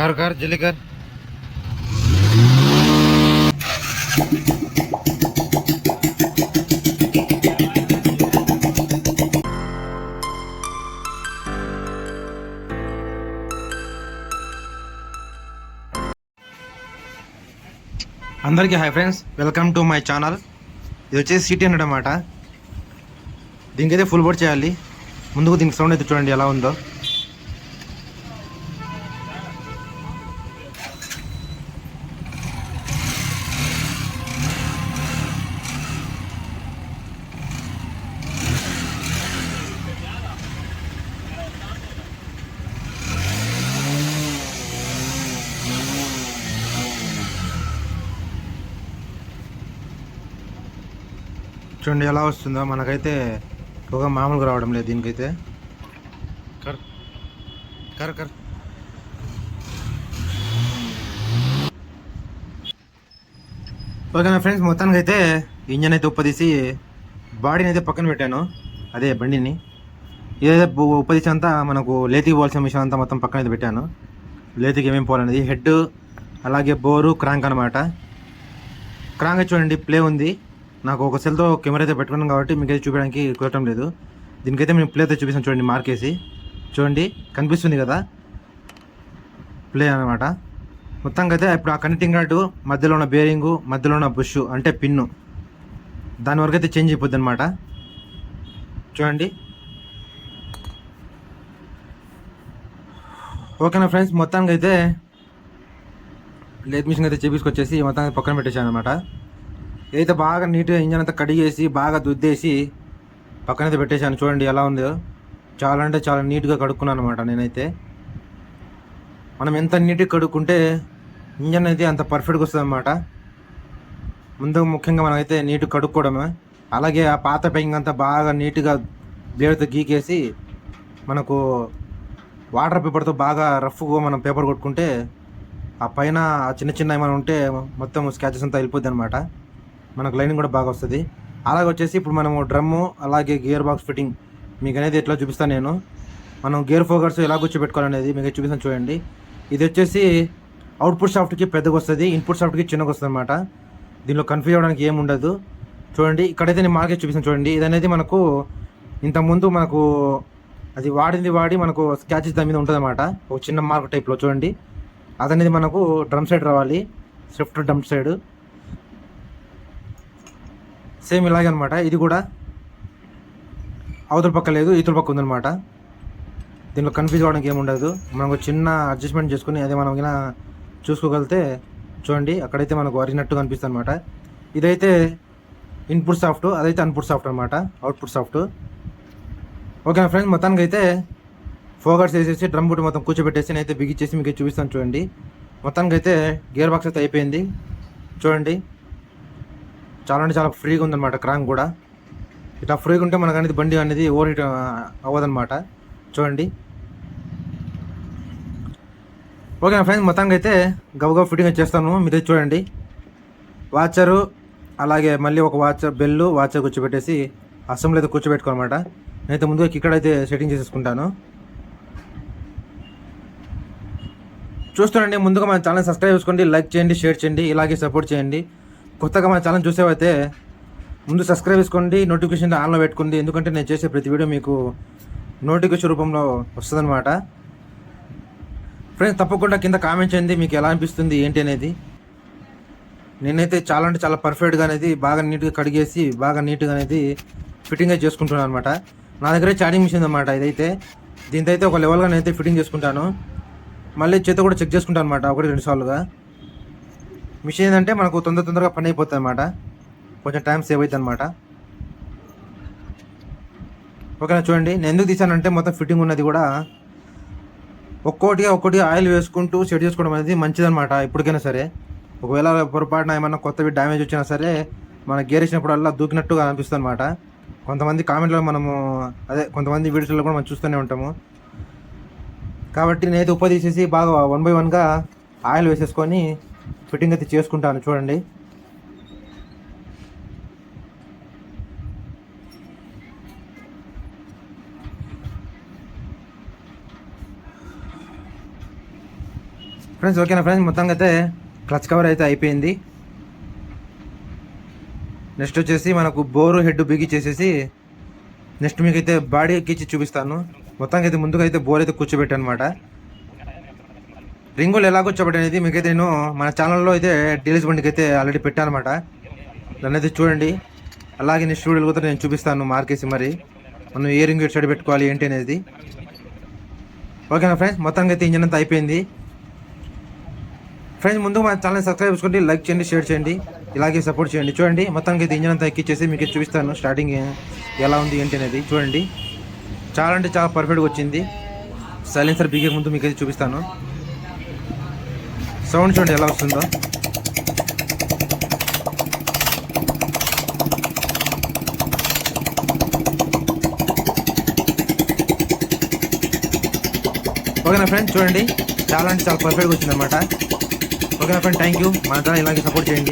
कर जल्दी कर। అందరికీ hi friends, welcome to my channel. ఇది వచ్చేసి సిటీ అన్నమాట. దీనికైతే ఫుల్ బోర్డ్ చేయాలి. ముందుకు దీనికి సౌండ్ అయితే చూడండి ఎలా ఉందో. చూడండి ఎలా వస్తుందో. మనకైతే పొగ మామూలుగా రావడం లేదు దీనికైతే. కర్ కర్ కర్ ఓకేనా ఫ్రెండ్స్, మొత్తానికి అయితే ఇంజన్ అయితే ఉప్పదీసి బాడీని అయితే పక్కన పెట్టాను. అదే బండిని ఇదైతే ఉప్పదీసి అంతా మనకు లేతికి పోవాల్సిన మిషన్ అంతా మొత్తం పక్కన అయితే పెట్టాను. లేతికి ఏమేమి పోవాలనేది హెడ్, అలాగే బోరు, క్రాంక్ అనమాట. క్రాంక్ చూడండి ప్లే ఉంది. నాకు ఒక సెల్తో కెమెరా అయితే పెట్టుకున్నాం కాబట్టి మీకు అయితే చూపించడానికి కుదరటం లేదు. దీనికైతే మేము ప్లే అయితే చూపిస్తాను చూడండి. మార్కేసి చూడండి కనిపిస్తుంది కదా ప్లే అనమాట. మొత్తంగా అయితే ఇప్పుడు ఆ కనెక్టింగ్ రాడ్ మధ్యలో ఉన్న బేరింగు, మధ్యలో ఉన్న బుష్ అంటే పిన్ను, దాని వరకు అయితే చేంజ్ అయిపోద్ది అనమాట. చూడండి ఓకేనా ఫ్రెండ్స్, మొత్తానికి అయితే లేత్ మిషన్ అయితే చేపించుకొచ్చేసి మొత్తానికి పక్కన పెట్టేసాను అనమాట. ఏదైతే బాగా నీట్గా ఇంజన్ అంతా కడిగేసి బాగా దుద్దేసి పక్కనైతే పెట్టేశాను. చూడండి ఎలా ఉందో. చాలా అంటే చాలా నీట్గా కడుక్కున్నాను అనమాట నేనైతే. మనం ఎంత నీట్గా కడుక్కుంటే ఇంజన్ అయితే అంత పర్ఫెక్ట్గా వస్తుంది అనమాట. ముందు ముఖ్యంగా మనం అయితే నీట్గా కడుక్కోవడమే. అలాగే ఆ పాత పెయింగ్ అంతా బాగా నీట్గా బ్లేడ్తో గీకేసి మనకు వాటర్ పేపర్తో బాగా రఫ్గా మనం పేపర్ కొట్టుకుంటే ఆ పైన చిన్న చిన్న ఏమైనా ఉంటే మొత్తం స్క్రాచెస్ అంతా వెళ్ళిపోద్ది అనమాట. మనకు లైనింగ్ కూడా బాగా వస్తుంది. అలాగే వచ్చేసి ఇప్పుడు మనము డ్రమ్ము అలాగే గేర్ బాక్స్ ఫిట్టింగ్ మీకు అనేది ఎట్లా చూపిస్తాను నేను. మనం గేర్ ఫోకర్స్ ఎలా కూర్చోబెట్టుకోవాలనేది మీకు చూపిస్తాను చూడండి. ఇది వచ్చేసి అవుట్పుట్ సాఫ్ట్కి పెద్దగా వస్తుంది, ఇన్పుట్ సాఫ్ట్కి చిన్నగా వస్తుంది అనమాట. దీనిలో కన్ఫ్యూజ్ అవ్వడానికి ఏమి ఉండదు. చూడండి ఇక్కడైతే నేను మార్కెట్ చూపిస్తాను చూడండి. ఇది అనేది మనకు ఇంతకుముందు మనకు అది వాడి మనకు స్క్రాచెస్ దాని మీద ఉంటుంది అనమాట. ఒక చిన్న మార్క్ టైప్లో చూడండి. అదనేది మనకు డ్రమ్ సైడ్ రావాలి, స్విఫ్ట్ డ్రమ్ సైడ్ సేమ్ ఇలాగే అనమాట. ఇది కూడా అవతల పక్క లేదు, ఇతల పక్క ఉందన్నమాట. దీనిలో కన్ఫ్యూజ్ అవ్వడానికి ఏముండదు. మనకు చిన్న అడ్జస్ట్మెంట్ చేసుకుని అదే మనం ఇలా చూసుకోగలిగితే చూడండి అక్కడైతే మనకు అరిగినట్టుగా అనిపిస్తుంది అనమాట. ఇదైతే ఇన్పుట్ సాఫ్ట్, అదైతే అన్పుట్ సాఫ్ట్ అనమాట, అవుట్పుట్ సాఫ్ట్. ఓకే ఫ్రెండ్స్, మొత్తానికి అయితే ఫోకర్స్ వేసేసి డ్రమ్ బుట్ మొత్తం కూర్చోబెట్టేసి నేనైతే బిగిచ్చేసి మీకు చూపిస్తాను చూడండి. మొత్తానికి అయితే గేర్ బాక్స్ అయితే అయిపోయింది చూడండి. చాలా అంటే చాలా ఫ్రీగా ఉందన్నమాట. క్రాంక్ కూడా ఇట్లా ఫ్రీగా ఉంటే మనకు అనేది బండి అనేది ఓవర్ హీట్ అవ్వదన్నమాట. చూడండి ఓకే ఫ్రెండ్స్, మొత్తానికి అయితే గబగబా ఫిట్టింగ్ చేస్తాను. మీరు చూడండి వాచరు, అలాగే మళ్ళీ ఒక వాచర్ బెల్లు వాచర్ కూర్చోబెట్టేసి అసెంబ్లీ అయితే కూర్చోబెట్టుకోనమాట. నేనైతే ముందుగా ఇక్కడ అయితే సెట్టింగ్ చేసేసుకుంటాను. చూస్తుండండి. ముందుగా మన ఛానల్ సబ్స్క్రైబ్ చేసుకోండి, లైక్ చేయండి, షేర్ చేయండి, ఇలాగే సపోర్ట్ చేయండి. కొత్తగా మన ఛానల్ చూసేవైతే ముందు సబ్స్క్రైబ్ చేసుకోండి, నోటిఫికేషన్ ఆన్లో పెట్టుకోండి. ఎందుకంటే నేను చేసే ప్రతి వీడియో మీకు నోటిఫికేషన్ రూపంలో వస్తుందన్నమాట. ఫ్రెండ్స్ తప్పకుండా కింద కామెంట్ చేయండి మీకు ఎలా అనిపిస్తుంది ఏంటి అనేది. నేనైతే చాలా అంటే చాలా పర్ఫెక్ట్గా అనేది బాగా నీట్గా కడిగేసి బాగా నీట్గా అనేది ఫిట్టింగ్ అయితే చేసుకుంటున్నాను అనమాట. నా దగ్గర ఛార్జింగ్ మిషన్ అనమాట. ఇదైతే దీంతో అయితే ఒక లెవెల్గా నేనైతే ఫిట్టింగ్ చేసుకుంటాను. మళ్ళీ చేత కూడా చెక్ చేసుకుంటాను అనమాట 1-2 సార్లుగా. మిషన్ ఏంటంటే మనకు తొందరగా పని అయిపోతుంది అనమాట, కొంచెం టైం సేవ్ అవుతుంది అనమాట. ఓకేనా చూడండి నేను ఎందుకు తీసానంటే మొత్తం ఫిట్టింగ్ ఉన్నది కూడా ఒక్కొక్కటిగా ఆయిల్ వేసుకుంటూ సెట్ చేసుకోవడం అనేది మంచిదన్నమాట. ఎప్పటికైనా సరే ఒకవేళ పొరపాటున ఏమన్నా కొత్తవి డ్యామేజ్ వచ్చినా సరే మన గేర్ వేసినప్పుడల్లా దూకినట్టుగా అనిపిస్తుంది అనమాట. కొంతమంది కామెంట్లో మనము కొంతమంది వీడియోస్లో కూడా మనం చూస్తూనే ఉంటాము. కాబట్టి నేనైతే తీసేసి బాగా 1 by 1గా ఆయిల్ వేసేసుకొని ఫిట్టింగ్ అయితే చేసుకుంటాను చూడండి. ఫ్రెండ్స్ ఓకేనా ఫ్రెండ్స్, మొత్తంగా అయితే క్లచ్ కవర్ అయితే అయిపోయింది. నెక్స్ట్ వచ్చేసి మనకు బోరు హెడ్ బిగించేసేసి నెక్స్ట్ మీకు అయితే బాడీ ఎక్కించి చూపిస్తాను. మొత్తంగా అయితే ముందుగా అయితే బోర్ అయితే కూర్చోబెట్టాను అనమాట. రింగులు ఎలా కూర్చోబెట్టి అనేది మీకైతే నేను మన ఛానల్లో అయితే డీలర్స్ బండికి అయితే ఆల్రెడీ పెట్టాను అనమాట. దాన్ని అయితే చూడండి. అలాగే నెక్స్ట్ వీడియోలు కూడా నేను చూపిస్తాను మార్కేసి మరి మనం ఏ రింగ్ ఎటు సైడ్ పెట్టుకోవాలి ఏంటి అనేది. ఓకేనా ఫ్రెండ్స్, మొత్తంగా అయితే ఇంజన్ అంతా అయిపోయింది. ఫ్రెండ్స్ ముందు మా ఛానల్ సబ్స్క్రైబ్ చేసుకోండి, లైక్ చేయండి, షేర్ చేయండి, ఇలాగే సపోర్ట్ చేయండి. చూడండి మొత్తానికి అయితే ఇంజన్ అంతా ఎక్కిచ్చేసి మీకు చూపిస్తాను స్టార్టింగ్ ఎలా ఉంది ఏంటి అనేది. చూడండి చాలా అంటే చాలా పర్ఫెక్ట్గా వచ్చింది. సైలెన్సర్ బిగే ముందు మీకు అయితే చూపిస్తాను. సౌండ్ చూడండి ఎలా వస్తుందో. ఓకేనా ఫ్రెండ్, చూడండి చాలా అంటే చాలా పర్ఫెక్ట్గా వచ్చింది అనమాట. ఓకేనా ఫ్రెండ్, థ్యాంక్ యూ. మన ఛానల్ ఇలాగే సపోర్ట్ చేయండి.